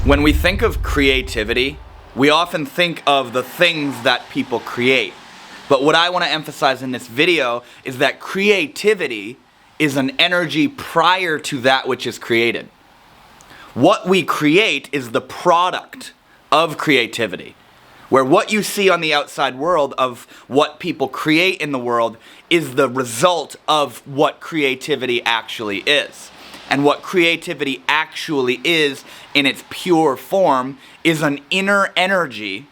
When we think of creativity, we often think of the things that people create. But what I want to emphasize in this video is that creativity is an energy prior to that which is created. What we create is the product of creativity, where what you see on the outside world of what people create in the world is the result of what creativity actually is. And what creativity actually is in its pure form is an inner energy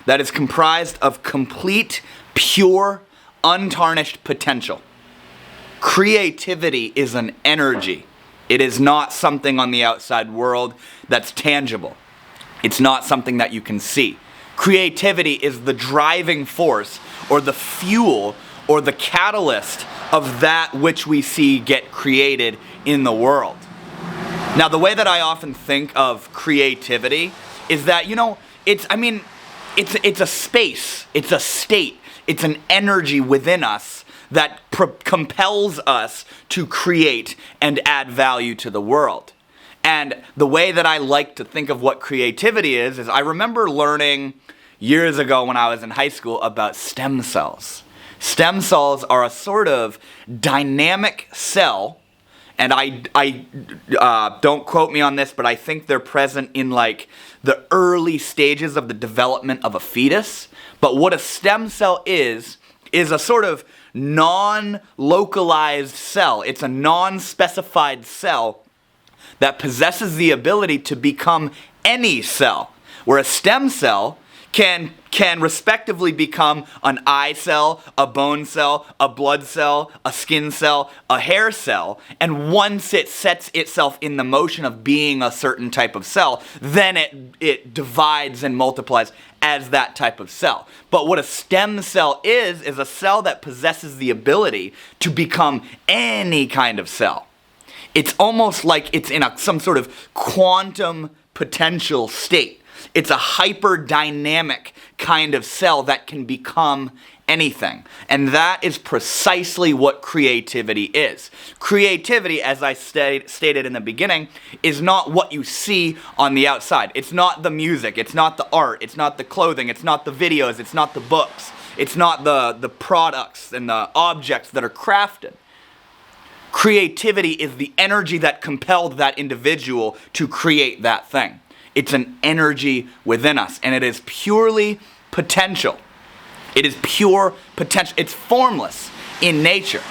that is comprised of complete, pure, untarnished potential. Creativity is an energy. It is not something on the outside world that's tangible. It's not something that you can see. Creativity is the driving force or the fuel or the catalyst of that which we see get created in the world. Now, the way that I often think of creativity is that, it's a space, it's a state, it's an energy within us that compels us to create and add value to the world. And the way that I like to think of what creativity is I remember learning years ago when I was in high school about stem cells. Stem cells are a sort of dynamic cell, and I don't quote me on this, but I think they're present in like the early stages of the development of a fetus. But what a stem cell is a sort of non-localized cell. It's a non-specified cell that possesses the ability to become any cell, where a stem cell can respectively become an eye cell, a bone cell, a blood cell, a skin cell, a hair cell, and once it sets itself in the motion of being a certain type of cell, then it divides and multiplies as that type of cell. But what a stem cell is a cell that possesses the ability to become any kind of cell. It's almost like it's in some sort of quantum potential state. It's a hyper-dynamic kind of cell that can become anything. And that is precisely what creativity is. Creativity, as I stated in the beginning, is not what you see on the outside. It's not the music, it's not the art, it's not the clothing, it's not the videos, it's not the books, it's not the products and the objects that are crafted. Creativity is the energy that compelled that individual to create that thing. It's an energy within us, and it is purely potential. It is pure potential. It's formless in nature.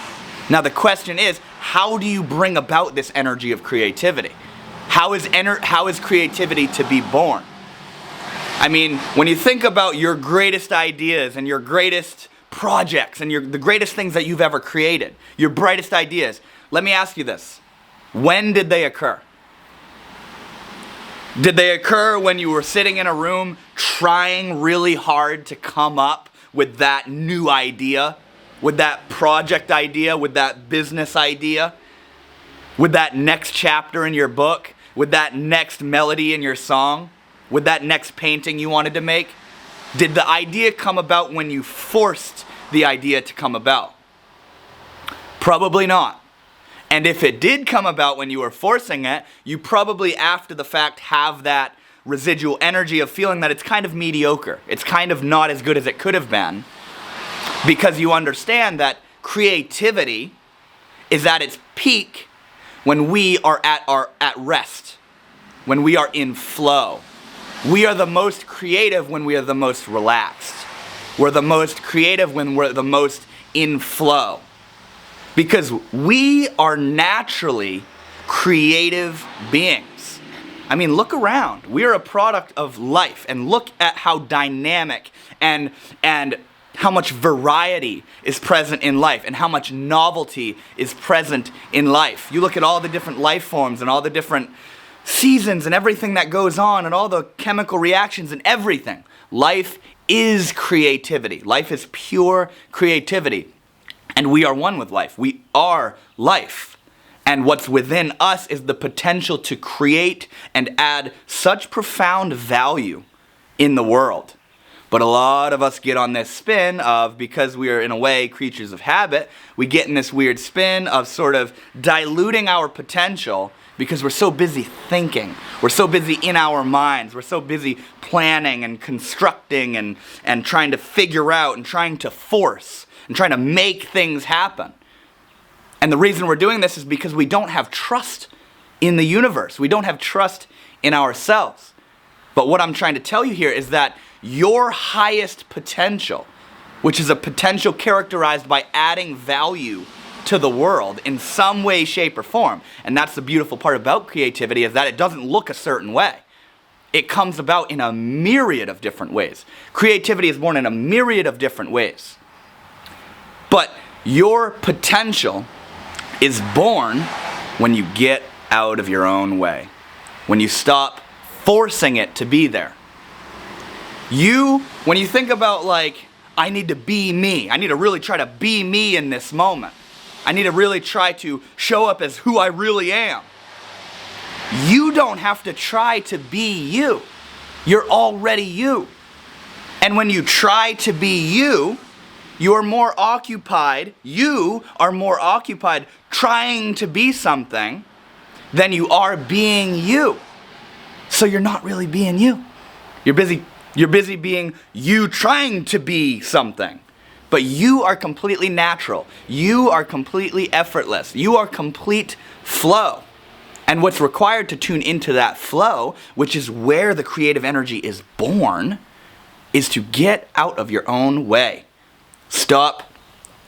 Now the question is, how do you bring about this energy of creativity? How is creativity to be born? I mean, when you think about your greatest ideas and your greatest projects and the greatest things that you've ever created, your brightest ideas, let me ask you this. When did they occur? Did they occur when you were sitting in a room trying really hard to come up with that new idea, with that project idea, with that business idea, with that next chapter in your book, with that next melody in your song, with that next painting you wanted to make? Did the idea come about when you forced the idea to come about? Probably not. And if it did come about when you were forcing it, you probably after the fact have that residual energy of feeling that it's kind of mediocre. It's kind of not as good as it could have been, because you understand that creativity is at its peak when we are at rest, when we are in flow. We are the most creative when we are the most relaxed. We're the most creative when we're the most in flow. Because we are naturally creative beings. I mean, look around. We are a product of life, and look at how dynamic and how much variety is present in life, and how much novelty is present in life. You look at all the different life forms and all the different seasons and everything that goes on and all the chemical reactions and everything. Life is creativity. Life is pure creativity. And we are one with life. We are life. And what's within us is the potential to create and add such profound value in the world. But a lot of us get on this spin of, because we are in a way creatures of habit, we get in this weird spin of sort of diluting our potential because we're so busy thinking. We're so busy in our minds. We're so busy planning and constructing and trying to figure out and trying to force and trying to make things happen. And the reason we're doing this is because we don't have trust in the universe. We don't have trust in ourselves. But what I'm trying to tell you here is that your highest potential, which is a potential characterized by adding value to the world in some way, shape, or form. And that's the beautiful part about creativity, is that it doesn't look a certain way. It comes about in a myriad of different ways. Creativity is born in a myriad of different ways. But your potential is born when you get out of your own way. When you stop forcing it to be there. When you think about like, I need to be me. I need to really try to be me in this moment. I need to really try to show up as who I really am. You don't have to try to be you. You're already you. And when you try to be you, you are more occupied trying to be something than you are being you. So you're not really being you. You're busy being you trying to be something. But you are completely natural. You are completely effortless. You are complete flow. And what's required to tune into that flow, which is where the creative energy is born, is to get out of your own way. Stop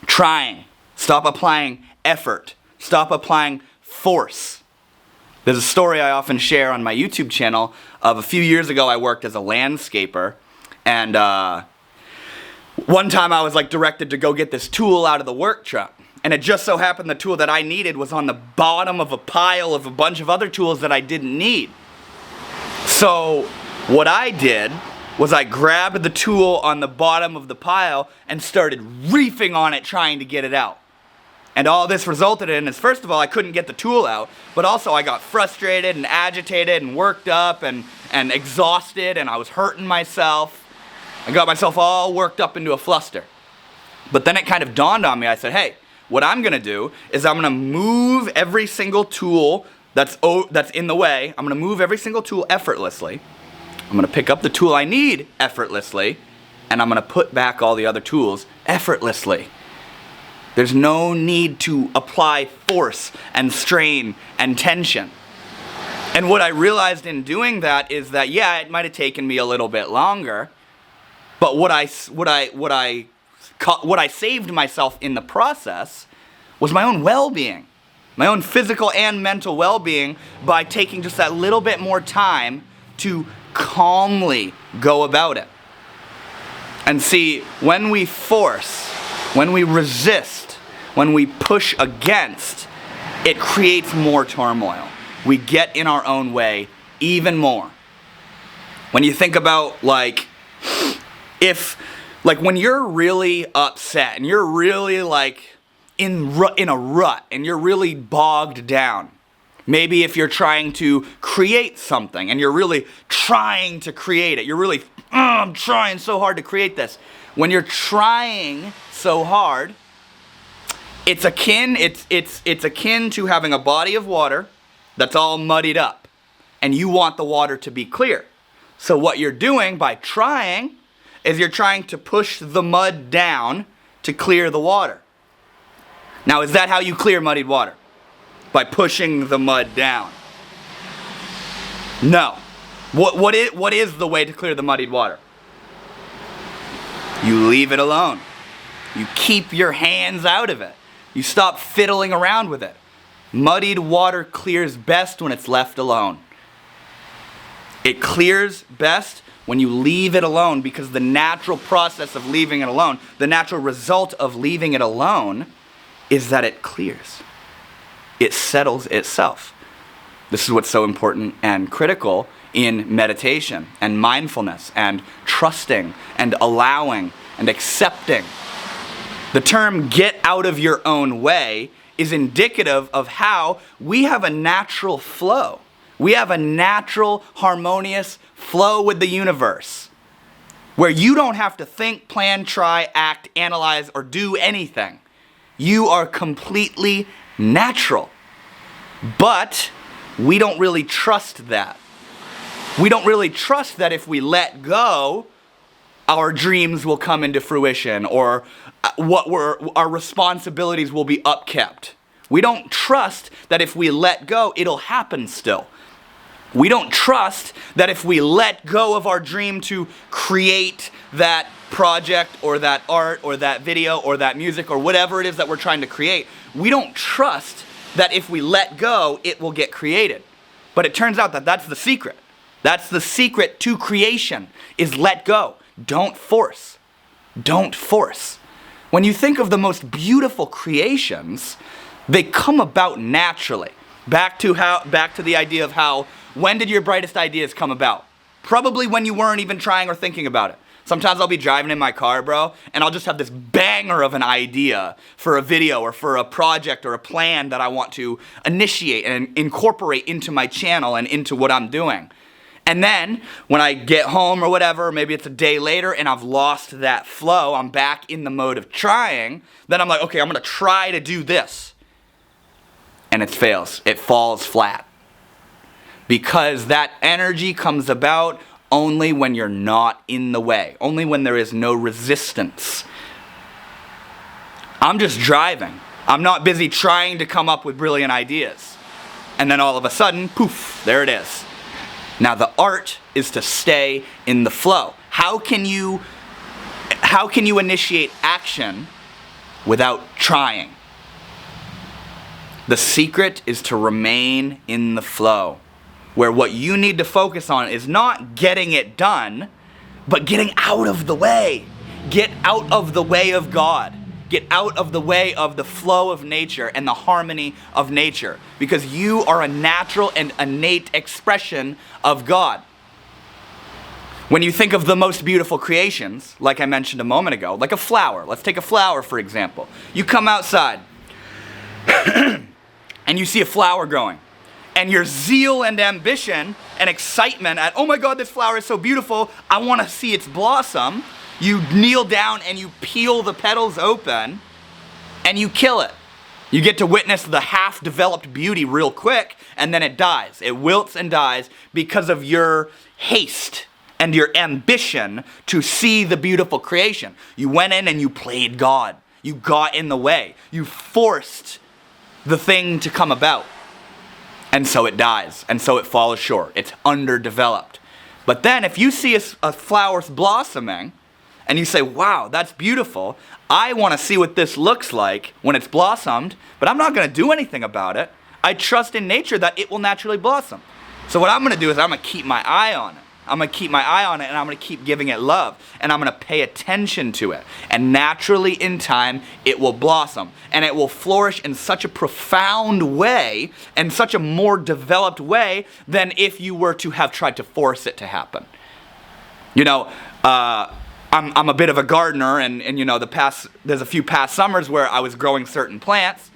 trying. Stop applying effort. Stop applying force. There's a story I often share on my YouTube channel of a few years ago. I worked as a landscaper, and one time I was like directed to go get this tool out of the work truck. And it just so happened the tool that I needed was on the bottom of a pile of a bunch of other tools that I didn't need. So what I did was I grabbed the tool on the bottom of the pile and started reefing on it trying to get it out. And all this resulted in is, first of all, I couldn't get the tool out, but also I got frustrated and agitated and worked up and exhausted, and I was hurting myself. I got myself all worked up into a fluster. But then it kind of dawned on me. I said, hey, what I'm going to do is I'm going to move every single tool that's in the way. I'm going to move every single tool effortlessly. I'm going to pick up the tool I need effortlessly, and I'm going to put back all the other tools effortlessly. There's no need to apply force and strain and tension. And what I realized in doing that is that, yeah, it might have taken me a little bit longer, but what I saved myself in the process was my own well-being, my own physical and mental well-being, by taking just that little bit more time to calmly go about it. And see, when we force, when we resist, when we push against, it creates more turmoil. We get in our own way even more. When you think about when you're really upset and you're really in a rut and you're really bogged down, maybe if you're trying to create something and you're really trying to create it, you're really, I'm trying so hard to create this. When you're trying so hard, it's akin to having a body of water that's all muddied up, and you want the water to be clear. So what you're doing by trying is you're trying to push the mud down to clear the water. Now, is that how you clear muddied water? By pushing the mud down? No. What is the way to clear the muddied water? You leave it alone. You keep your hands out of it. You stop fiddling around with it. Muddied water clears best when it's left alone. It clears best when you leave it alone, because the natural process of leaving it alone, the natural result of leaving it alone, is that it clears. It settles itself. This is what's so important and critical in meditation and mindfulness and trusting and allowing and accepting. The term "get out of your own way" is indicative of how we have a natural flow. We have a natural, harmonious flow with the universe, where you don't have to think, plan, try, act, analyze, or do anything. You are completely natural. But we don't really trust that. We don't really trust that if we let go, our dreams will come into fruition, or our responsibilities will be upkept. We don't trust that if we let go, it'll happen still. We don't trust that if we let go of our dream to create that project or that art or that video or that music or whatever it is that we're trying to create, we don't trust that if we let go, it will get created. But it turns out that that's the secret. That's the secret to creation, is let go. Don't force. Don't force. When you think of the most beautiful creations, they come about naturally. Back to the idea of how, when did your brightest ideas come about? Probably when you weren't even trying or thinking about it. Sometimes I'll be driving in my car, bro, and I'll just have this banger of an idea for a video or for a project or a plan that I want to initiate and incorporate into my channel and into what I'm doing. And then, when I get home or whatever, maybe it's a day later and I've lost that flow, I'm back in the mode of trying, then I'm like, okay, I'm gonna try to do this. And it fails. It falls flat. Because that energy comes about only when you're not in the way. Only when there is no resistance. I'm just driving. I'm not busy trying to come up with brilliant ideas. And then all of a sudden, poof, there it is. Now the art is to stay in the flow. How can you initiate action without trying? The secret is to remain in the flow, where what you need to focus on is not getting it done, but getting out of the way. Get out of the way of God. Get out of the way of the flow of nature and the harmony of nature, because you are a natural and innate expression of God. When you think of the most beautiful creations, like I mentioned a moment ago, like a flower. Let's take a flower, for example. You come outside and you see a flower growing. And your zeal and ambition and excitement at, oh my God, this flower is so beautiful, I want to see its blossom. You kneel down and you peel the petals open and you kill it. You get to witness the half-developed beauty real quick, and then it dies. It wilts and dies because of your haste and your ambition to see the beautiful creation. You went in and you played God. You got in the way. You forced the thing to come about. And so it dies, and so it falls short. It's underdeveloped. But then if you see a flower blossoming, and you say, wow, that's beautiful, I want to see what this looks like when it's blossomed, but I'm not going to do anything about it. I trust in nature that it will naturally blossom. So what I'm going to do is I'm going to keep my eye on it. I'm going to keep my eye on it, and I'm going to keep giving it love, and I'm going to pay attention to it. And naturally, in time, it will blossom, and it will flourish in such a profound way, and such a more developed way than if you were to have tried to force it to happen. You know, I'm a bit of a gardener, and you know, there's a few past summers where I was growing certain plants,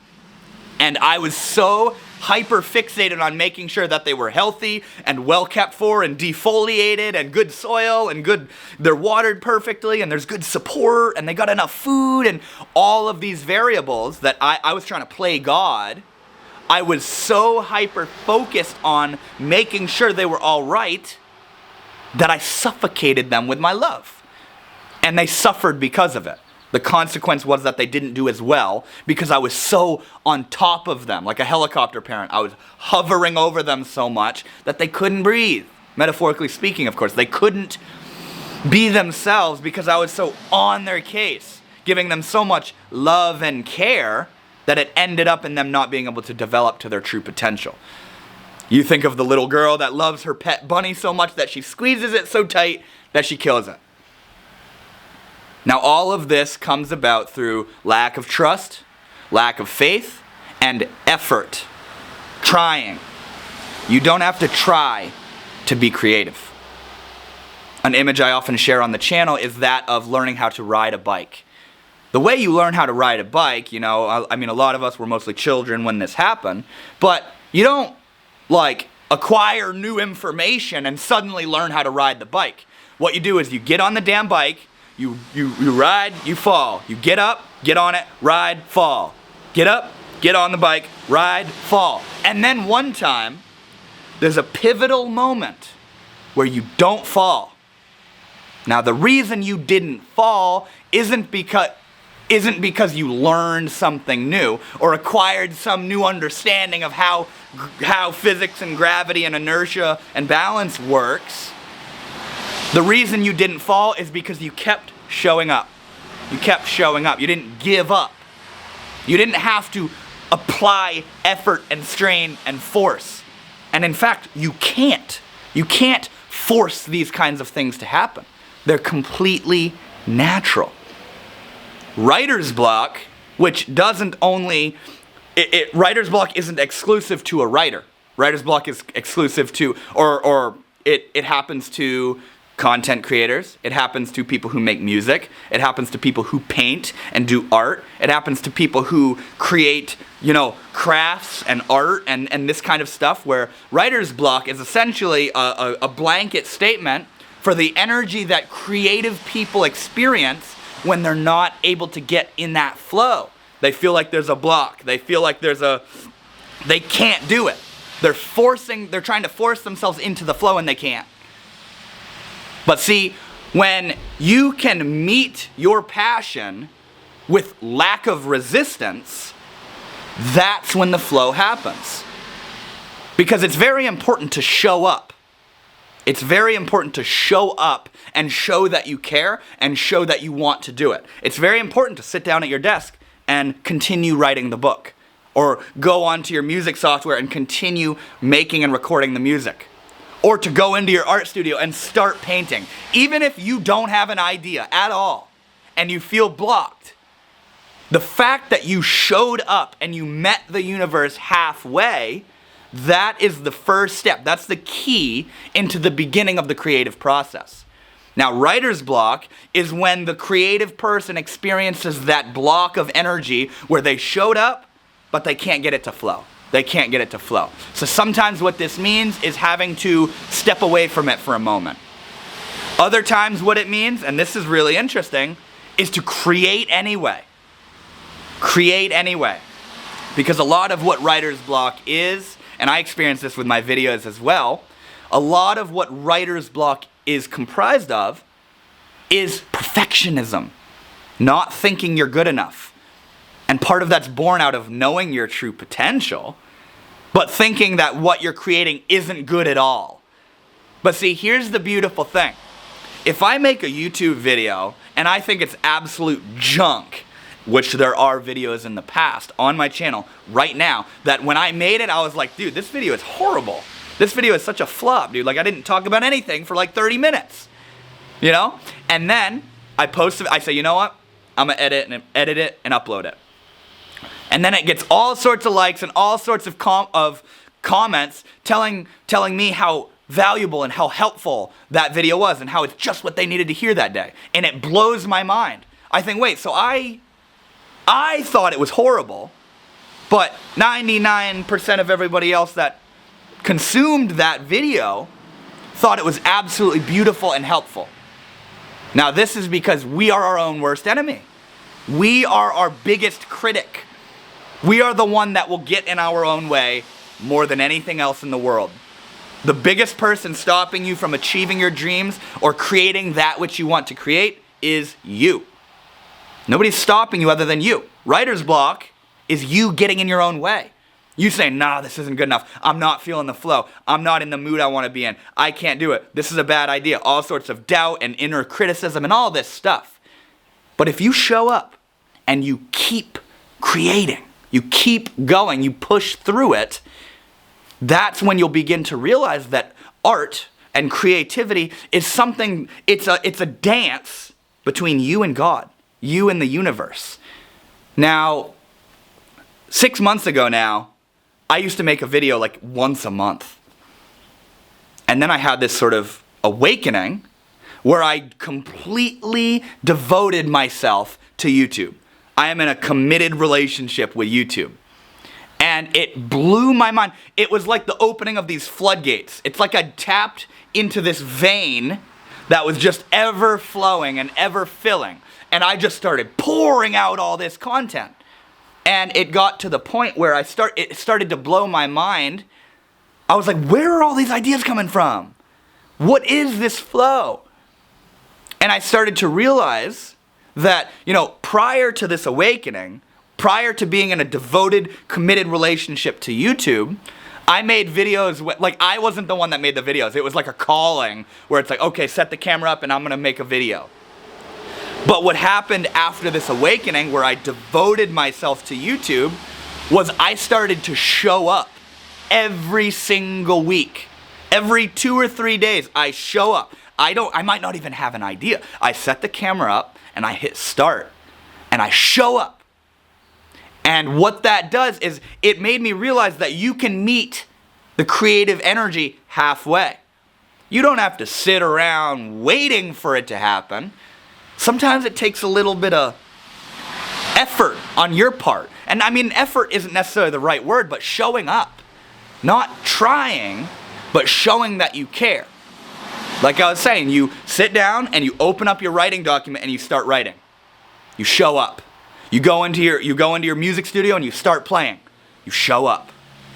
and I was so hyper fixated on making sure that they were healthy and well kept for and defoliated and good soil and they're watered perfectly and there's good support and they got enough food and all of these variables that I was trying to play God. I was so hyper focused on making sure they were all right that I suffocated them with my love. And they suffered because of it. The consequence was that they didn't do as well because I was so on top of them, like a helicopter parent. I was hovering over them so much that they couldn't breathe. Metaphorically speaking, of course. They couldn't be themselves because I was so on their case, giving them so much love and care that it ended up in them not being able to develop to their true potential. You think of the little girl that loves her pet bunny so much that she squeezes it so tight that she kills it. Now all of this comes about through lack of trust, lack of faith, and effort. Trying. You don't have to try to be creative. An image I often share on the channel is that of learning how to ride a bike. The way you learn how to ride a bike, you know, I mean, a lot of us were mostly children when this happened, but you don't, like, acquire new information and suddenly learn how to ride the bike. What you do is you get on the damn bike, you ride, you fall. You get up, get on it, ride, fall. Get up, get on the bike, ride, fall. And then one time, there's a pivotal moment where you don't fall. Now, the reason you didn't fall isn't because you learned something new or acquired some new understanding of how physics and gravity and inertia and balance works. The reason you didn't fall is because you kept showing up. You kept showing up. You didn't give up. You didn't have to apply effort and strain and force. And in fact, you can't. You can't force these kinds of things to happen. They're completely natural. Writer's block, which doesn't only... writer's block isn't exclusive to a writer. Writer's block is exclusive to, or it happens to content creators. It happens to people who make music. It happens to people who paint and do art. It happens to people who create, crafts and art and this kind of stuff, where writer's block is essentially a blanket statement for the energy that creative people experience when they're not able to get in that flow. They feel like there's a block. They feel like they can't do it. They're trying to force themselves into the flow and they can't. But see, when you can meet your passion with lack of resistance, that's when the flow happens. Because it's very important to show up. It's very important to show up and show that you care and show that you want to do it. It's very important to sit down at your desk and continue writing the book, or go onto your music software and continue making and recording the music, or to go into your art studio and start painting. Even if you don't have an idea at all and you feel blocked, the fact that you showed up and you met the universe halfway, that is the first step. That's the key into the beginning of the creative process. Now, writer's block is when the creative person experiences that block of energy where they showed up, but they can't get it to flow. They can't get it to flow. So sometimes what this means is having to step away from it for a moment. Other times what it means, and this is really interesting, is to create anyway. Create anyway. Because a lot of what writer's block is, and I experience this with my videos as well, a lot of what writer's block is comprised of is perfectionism. Not thinking you're good enough. And part of that's born out of knowing your true potential, but thinking that what you're creating isn't good at all. But see, here's the beautiful thing. If I make a YouTube video and I think it's absolute junk, which there are videos in the past on my channel right now, that when I made it, I was like, dude, this video is horrible. This video is such a flop, dude. Like, I didn't talk about anything for like 30 minutes, And then I post it, I say, you know what? I'm gonna edit it and upload it. And then it gets all sorts of likes and all sorts of comments telling me how valuable and how helpful that video was and how it's just what they needed to hear that day. And it blows my mind. I think, wait, so I thought it was horrible, but 99% of everybody else that consumed that video thought it was absolutely beautiful and helpful. Now, this is because we are our own worst enemy. We are our biggest critic. We are the one that will get in our own way more than anything else in the world. The biggest person stopping you from achieving your dreams or creating that which you want to create is you. Nobody's stopping you other than you. Writer's block is you getting in your own way. You say, nah, this isn't good enough. I'm not feeling the flow. I'm not in the mood I want to be in. I can't do it. This is a bad idea. All sorts of doubt and inner criticism and all this stuff. But if you show up and you keep creating, you keep going, you push through it, that's when you'll begin to realize that art and creativity is something, it's a dance between you and God, you and the universe. Now, 6 months ago now, I used to make a video like once a month. And then I had this sort of awakening where I completely devoted myself to YouTube. I am in a committed relationship with YouTube. And it blew my mind. It was like the opening of these floodgates. It's like I tapped into this vein that was just ever flowing and ever filling. And I just started pouring out all this content. And it got to the point where it started to blow my mind I was like, where are all these ideas coming from? What is this flow? And I started to realize that, prior to this awakening, prior to being in a devoted, committed relationship to YouTube, I made videos, I wasn't the one that made the videos. It was like a calling where it's like, okay, set the camera up and I'm gonna make a video. But what happened after this awakening, where I devoted myself to YouTube, was I started to show up every single week. Every 2 or 3 days, I show up. I might not even have an idea. I set the camera up and I hit start and I show up. And what that does is it made me realize that you can meet the creative energy halfway. You don't have to sit around waiting for it to happen. Sometimes it takes a little bit of effort on your part. And I mean, effort isn't necessarily the right word, but showing up. Not trying, but showing that you care. Like I was saying, you sit down and you open up your writing document and you start writing. You show up. You go into your music studio and you start playing. You show up.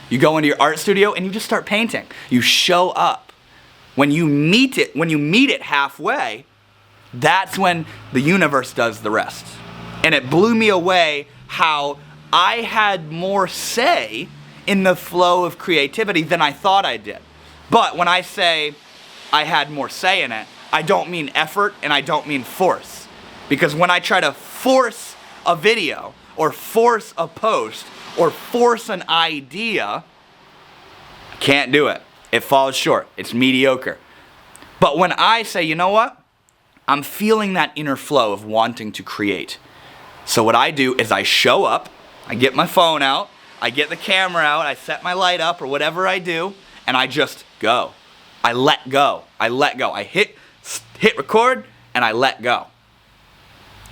You go into your art studio and you just start painting. You show up. When you meet it halfway, that's when the universe does the rest. And it blew me away how I had more say in the flow of creativity than I thought I did. But when I say I had more say in it, I don't mean effort and I don't mean force. Because when I try to force a video or force a post or force an idea, I can't do it. It falls short. It's mediocre. But when I say, you know what? I'm feeling that inner flow of wanting to create. So what I do is I show up, I get my phone out, I get the camera out, I set my light up or whatever I do, and I just go. I let go. I hit record and I let go.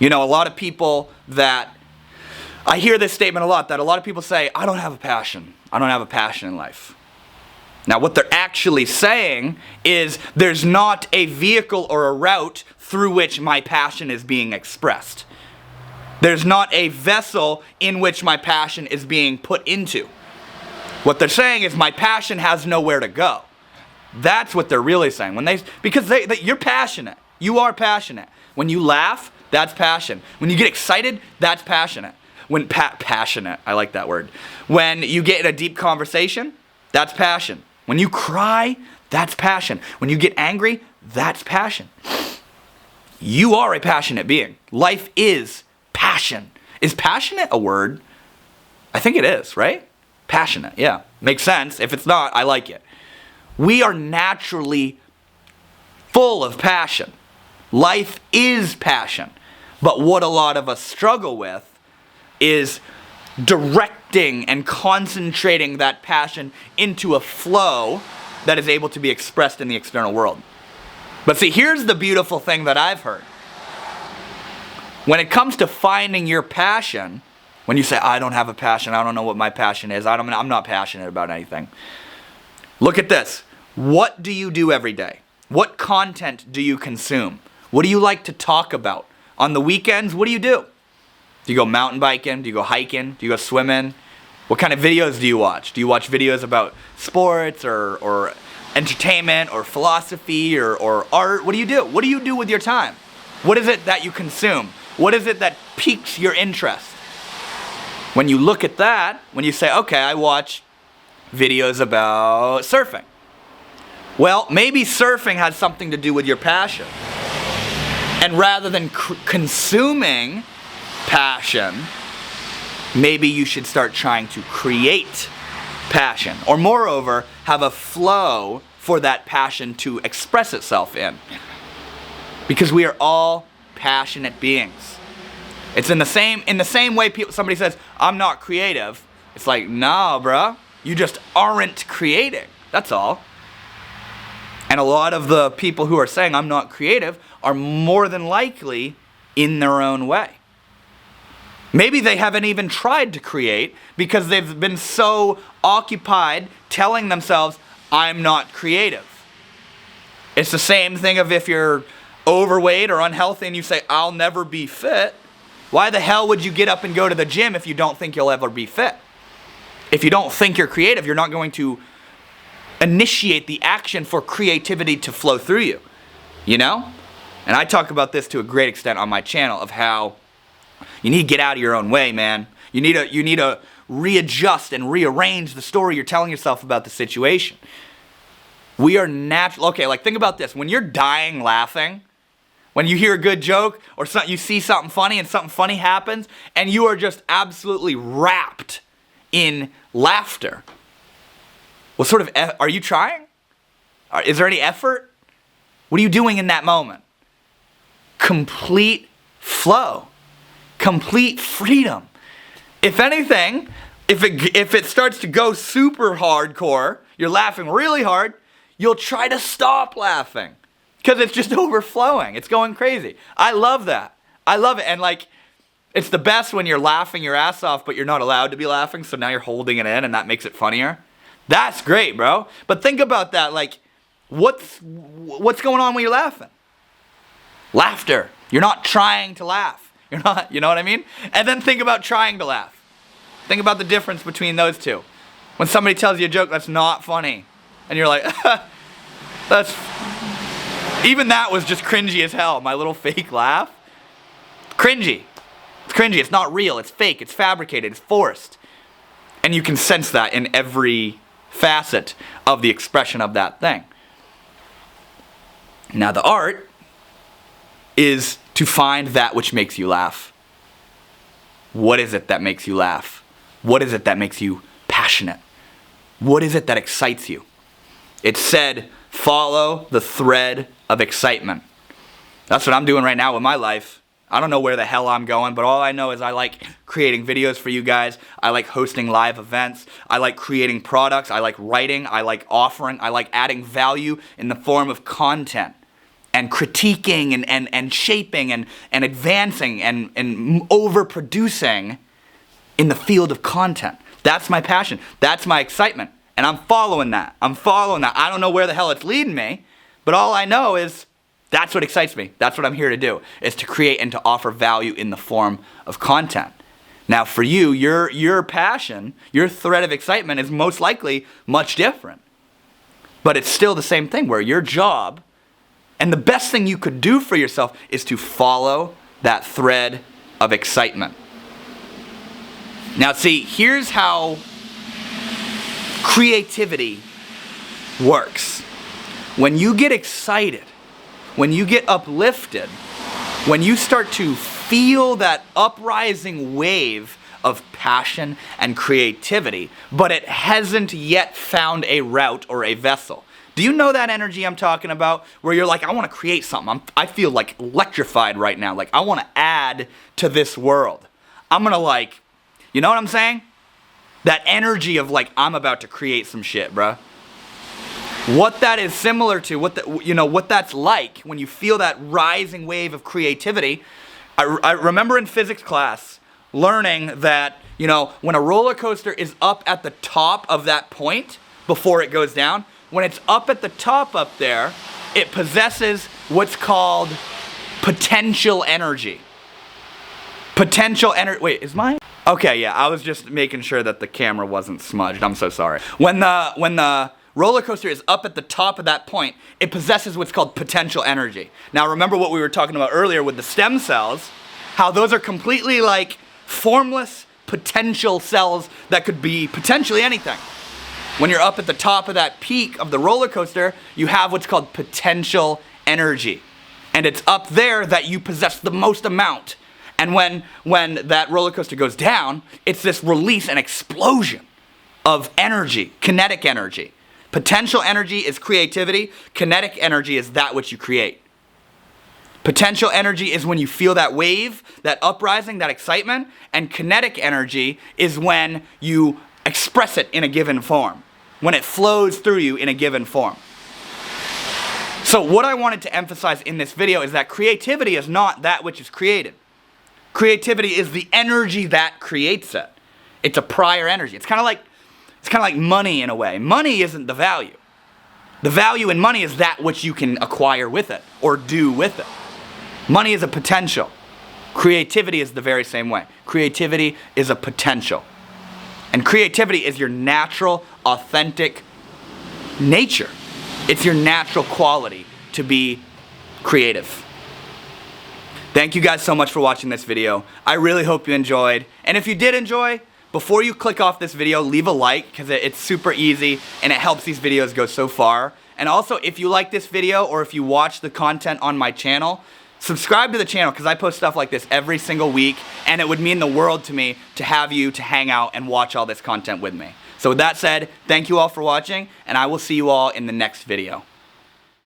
A lot of people I hear this statement a lot, that a lot of people say, I don't have a passion. I don't have a passion in life. Now what they're actually saying is there's not a vehicle or a route through which my passion is being expressed. There's not a vessel in which my passion is being put into. What they're saying is my passion has nowhere to go. That's what they're really saying. Because you're passionate. You are passionate. When you laugh, that's passion. When you get excited, that's passionate. Passionate, I like that word. When you get in a deep conversation, that's passion. When you cry, that's passion. When you get angry, that's passion. You are a passionate being. Life is passion. Is passionate a word? I think it is, right? Passionate, yeah. Makes sense. If it's not, I like it. We are naturally full of passion. Life is passion. But what a lot of us struggle with is directing and concentrating that passion into a flow that is able to be expressed in the external world. But see, here's the beautiful thing that I've heard. When it comes to finding your passion, when you say, I don't have a passion, I don't know what my passion is, I'm not passionate about anything. Look at this. What do you do every day? What content do you consume? What do you like to talk about? On the weekends, what do you do? Do you go mountain biking? Do you go hiking? Do you go swimming? What kind of videos do you watch? Do you watch videos about sports or entertainment or philosophy or art? What do you do? What do you do with your time? What is it that you consume? What is it that piques your interest? When you look at that, when you say, okay, I watch videos about surfing. Well, maybe surfing has something to do with your passion. And rather than consuming passion, maybe you should start trying to create passion. Or moreover, have a flow for that passion to express itself in. Because we are all passionate beings. It's in the same way somebody says, I'm not creative. It's like, nah, bruh. You just aren't creating. That's all. And a lot of the people who are saying, I'm not creative, are more than likely in their own way. Maybe they haven't even tried to create because they've been so occupied telling themselves, I'm not creative. It's the same thing of if you're overweight or unhealthy and you say, I'll never be fit. Why the hell would you get up and go to the gym if you don't think you'll ever be fit? If you don't think you're creative, you're not going to initiate the action for creativity to flow through you, you know? And I talk about this to a great extent on my channel of how you need to get out of your own way, man. You need to readjust and rearrange the story you're telling yourself about the situation. We are natural. Okay, like think about this. When you're dying laughing, when you hear a good joke or you see something funny and something funny happens and you are just absolutely wrapped in laughter. What sort of, are you trying? Is there any effort? What are you doing in that moment? Complete flow. Complete freedom. If anything, if it starts to go super hardcore, you're laughing really hard, you'll try to stop laughing because it's just overflowing. It's going crazy. I love that. I love it. And like, it's the best when you're laughing your ass off, but you're not allowed to be laughing, so now you're holding it in and that makes it funnier. That's great, bro. But think about that. Like, what's going on when you're laughing? Laughter. You're not trying to laugh. You're not, you know what I mean? And then think about trying to laugh. Think about the difference between those two. When somebody tells you a joke that's not funny, and you're like, even that was just cringy as hell, my little fake laugh. Cringy. It's cringy, it's not real, it's fake, it's fabricated, it's forced. And you can sense that in every facet of the expression of that thing. Now the art is to find that which makes you laugh. What is it that makes you laugh? What is it that makes you passionate? What is it that excites you? It said, follow the thread of excitement. That's what I'm doing right now with my life. I don't know where the hell I'm going, but all I know is I like creating videos for you guys. I like hosting live events. I like creating products. I like writing. I like offering. I like adding value in the form of content and critiquing and shaping and advancing and overproducing in the field of content. That's my passion. That's my excitement. And I'm following that. I don't know where the hell it's leading me, but all I know is that's what excites me. That's what I'm here to do, is to create and to offer value in the form of content. Now for you, your passion, your thread of excitement is most likely much different. But it's still the same thing where your job and the best thing you could do for yourself is to follow that thread of excitement. Now see, here's how creativity works. When you get excited, when you get uplifted, when you start to feel that uprising wave of passion and creativity, but it hasn't yet found a route or a vessel. Do you know that energy I'm talking about? Where you're like, I want to create something. I feel like electrified right now. Like I want to add to this world. I'm going to like, you know what I'm saying? That energy of like, I'm about to create some shit, bruh. What that is similar to, what that's like when you feel that rising wave of creativity. I remember in physics class learning that, when a roller coaster is up at the top of that point before it goes down, when it's up at the top up there, it possesses what's called potential energy. Potential energy. Wait, is mine? Okay, yeah, I was just making sure that the camera wasn't smudged. I'm so sorry. When the roller coaster is up at the top of that point, it possesses what's called potential energy. Now remember what we were talking about earlier with the stem cells, how those are completely like formless potential cells that could be potentially anything. When you're up at the top of that peak of the roller coaster, you have what's called potential energy. And it's up there that you possess the most amount. And when that roller coaster goes down, it's this release and explosion of energy, kinetic energy. Potential energy is creativity. Kinetic energy is that which you create. Potential energy is when you feel that wave, that uprising, that excitement. And kinetic energy is when you express it in a given form. When it flows through you in a given form. So what I wanted to emphasize in this video is that creativity is not that which is created. Creativity is the energy that creates it. It's a prior energy. It's kind of like money in a way. Money isn't the value. The value in money is that which you can acquire with it or do with it. Money is a potential. Creativity is the very same way. Creativity is a potential. And creativity is your natural, authentic nature. It's your natural quality to be creative. Thank you guys so much for watching this video. I really hope you enjoyed. And if you did enjoy, before you click off this video, leave a like, because it's super easy and it helps these videos go so far. And also, if you like this video or if you watch the content on my channel, subscribe to the channel, because I post stuff like this every single week, and it would mean the world to me to have you to hang out and watch all this content with me. So with that said, thank you all for watching, and I will see you all in the next video.